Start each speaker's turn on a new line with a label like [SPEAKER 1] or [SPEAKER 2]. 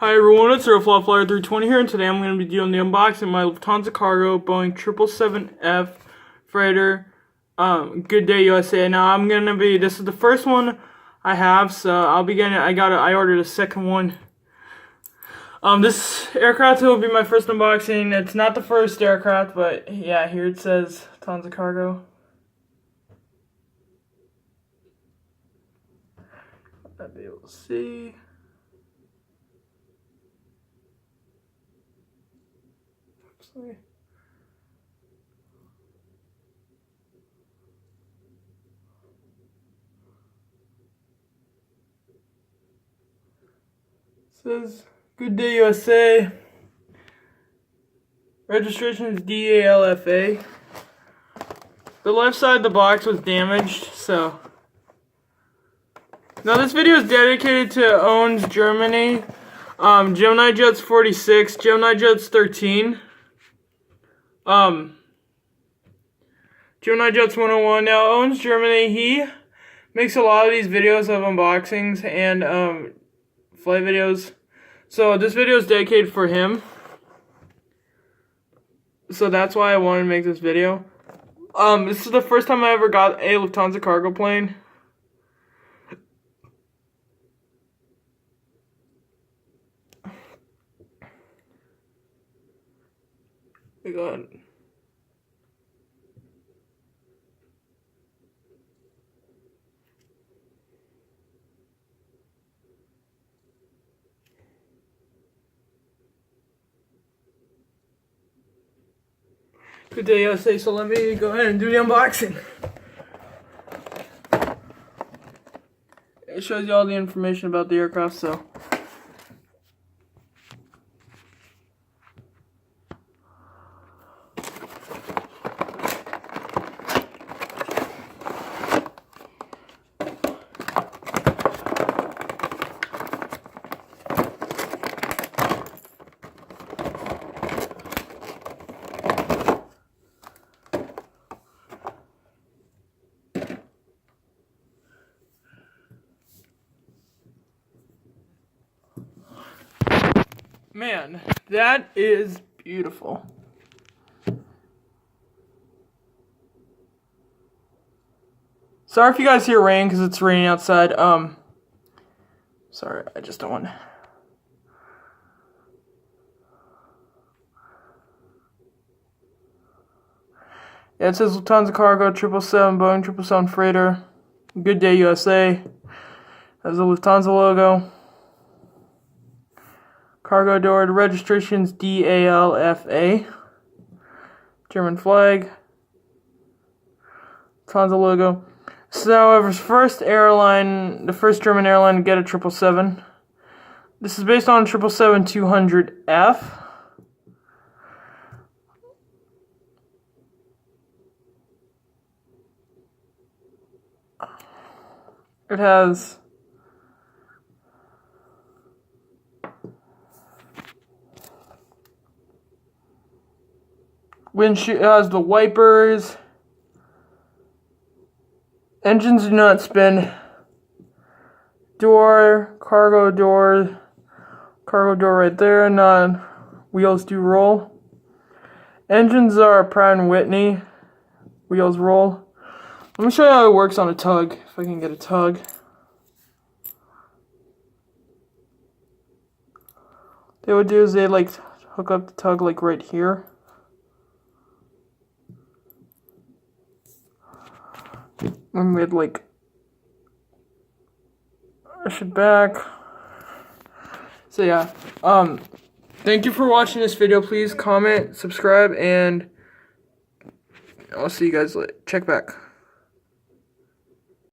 [SPEAKER 1] Hi everyone, it's Flyer 320 here, and today I'm going to be doing the unboxing of my Lufthansa Cargo Boeing 777F freighter. Good day USA. Now this is the first one I have, so I ordered a second one. This aircraft will be my first unboxing. It's not the first aircraft, but yeah, here it says Lufthansa Cargo. I'll be able to see. It says, "Good day USA. Registration is DALFA. The left side of the box was damaged, so. Now this video is dedicated to owns Germany. Gemini Jets 46, Gemini Jets 13. Gemini Jets 101. Now owns Germany. He makes a lot of these videos of unboxings and flight videos. So this video is dedicated for him. So that's why I wanted to make this video. This is the first time I ever got a Lufthansa cargo plane. We got Good day USA, so let me go ahead and do the unboxing. It shows you all the information about the aircraft, so. Man, that is beautiful. Sorry if you guys hear rain because it's raining outside. Sorry, I just don't want. Yeah, it says Lufthansa Cargo 777 Boeing 777 freighter. Good day USA. Has the Lufthansa logo. Cargo door, the registration's DALFA. German flag. Lufthansa logo. This is, however, the first German airline to get a 777. This is based on a 777-200F. It has windshield, has the wipers. Engines do not spin. Cargo door right there. Wheels do roll. Engines are Pratt & Whitney. Wheels roll. Let me show you how it works on a tug, if I can get a tug. What they would do is they'd hook up the tug right here. And we'd push it back. So yeah, thank you for watching this video. Please comment, subscribe, and I'll see you guys later. Check back.